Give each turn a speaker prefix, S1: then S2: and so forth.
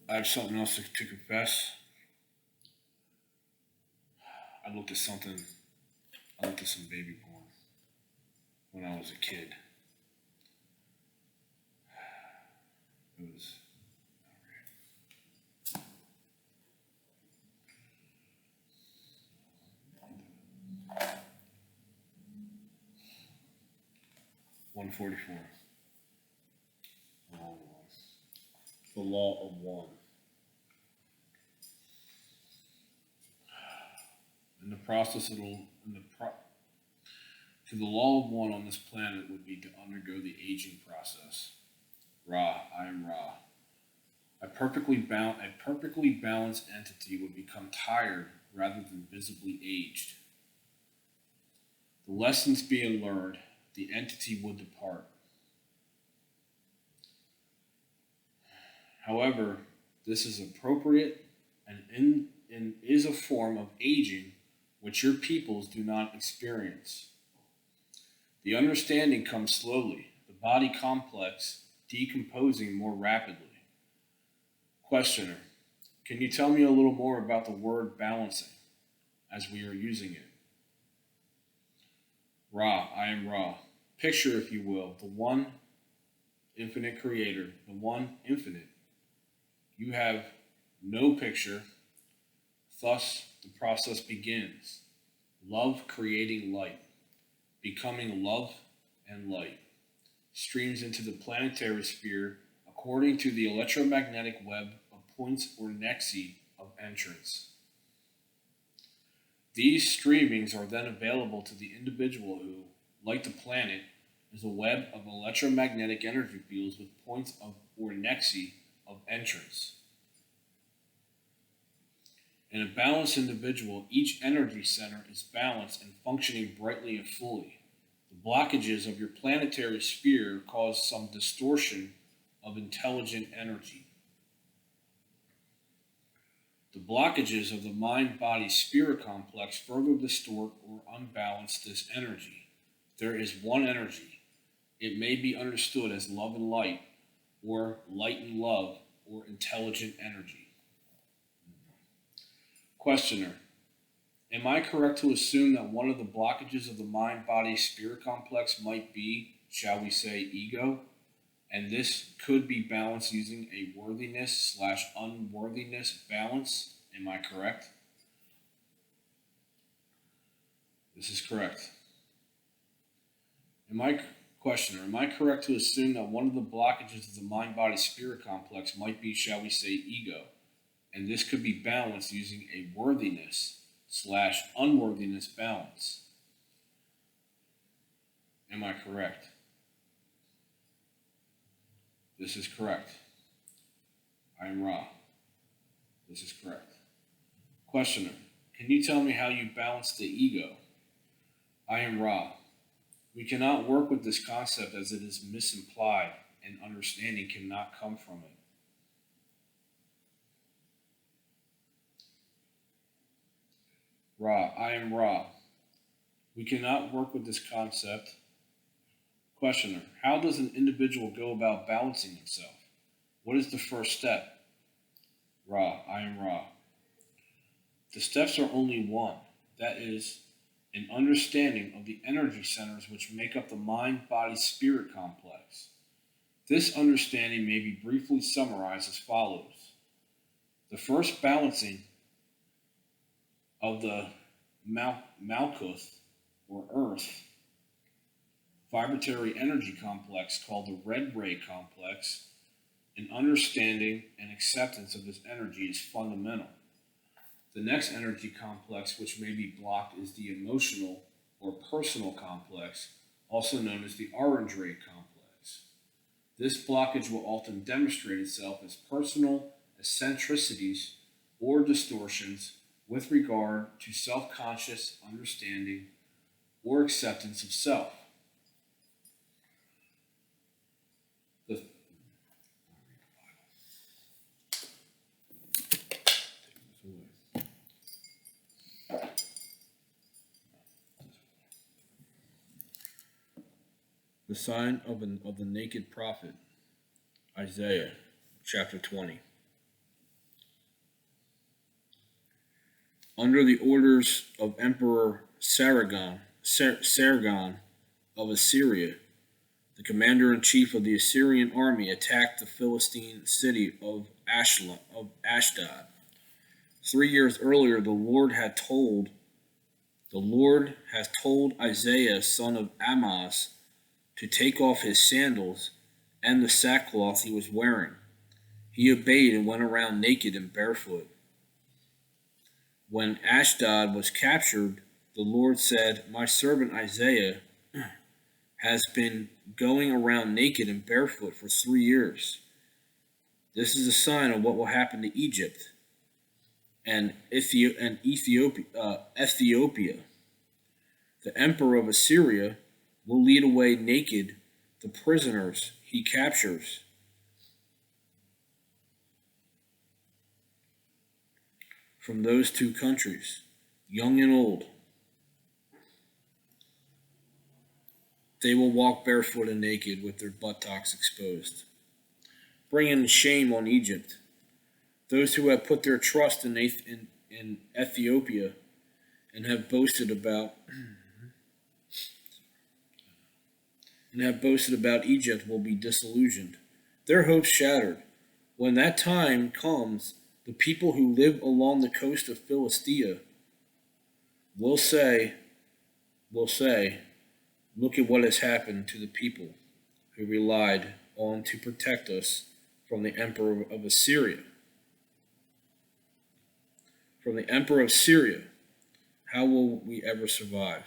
S1: I have something else to confess. I looked at something. I looked at some baby porn when I was a kid. It was 144. The law of one. In the process of to the law of one on this planet would be to undergo the aging process. Ra, I am Ra. A perfectly balanced entity would become tired rather than visibly aged. The lessons being learned, the entity would depart. However, this is appropriate and is a form of aging which your peoples do not experience. The understanding comes slowly, the body complex decomposing more rapidly. Questioner, can you tell me a little more about the word balancing as we are using it? Ra, I am Ra. Picture, if you will, the one infinite creator, the one infinite. You have no picture, thus the process begins. Love creating light, becoming love and light, streams into the planetary sphere according to the electromagnetic web of points or nexi of entrance. These streamings are then available to the individual who, like the planet, is a web of electromagnetic energy fields with points of or nexi of entrance. In a balanced individual, each energy center is balanced and functioning brightly and fully. The blockages of your planetary sphere cause some distortion of intelligent energy. The blockages of the mind body spirit complex further distort or unbalance this energy. There is one energy. It may be understood as love and light, or light and love, or intelligent energy. Questioner, am I correct to assume that one of the blockages of the mind body spirit complex might be, shall we say, ego? And this could be balanced using a worthiness/unworthiness balance? Am I correct? This is correct. Am I correct to assume that one of the blockages of the mind body spirit complex might be, shall we say, ego? And this could be balanced using a worthiness/unworthiness balance. Am I correct? This is correct. I am Ra. This is correct. Questioner, can you tell me how you balance the ego? I am Ra. We cannot work with this concept as it is misimplied and understanding cannot come from it. Ra, I am Ra. We cannot work with this concept. Questioner, how does an individual go about balancing himself? What is the first step? Ra, I am Ra. The steps are only one, that is, an understanding of the energy centers which make up the mind body spirit complex. This understanding may be briefly summarized as follows. The first balancing of the Malkuth, or Earth, vibratory energy complex called the red ray complex, an understanding and acceptance of this energy is fundamental. The next energy complex which may be blocked is the emotional or personal complex, also known as the orange ray complex. This blockage will often demonstrate itself as personal eccentricities or distortions with regard to self-conscious understanding or acceptance of self. The The sign of the naked prophet, Isaiah chapter 20. Under the orders of Emperor Sargon of Assyria, the commander-in-chief of the Assyrian army attacked the Philistine city of Ashdod. 3 years earlier, the Lord has told Isaiah, son of Amoz, to take off his sandals and the sackcloth he was wearing. He obeyed and went around naked and barefoot. When Ashdod was captured, the Lord said, "My servant Isaiah has been going around naked and barefoot for 3 years. This is a sign of what will happen to Egypt and Ethiopia. The emperor of Assyria will lead away naked the prisoners he captures. From those two countries, young and old. They will walk barefoot and naked with their buttocks exposed, bringing shame on Egypt. Those who have put their trust in Ethiopia and have boasted about Egypt will be disillusioned, their hopes shattered. When that time comes, the people who live along the coast of Philistia will say, look at what has happened to the people who relied on to protect us from the emperor of Assyria. From the emperor of Syria, how will we ever survive?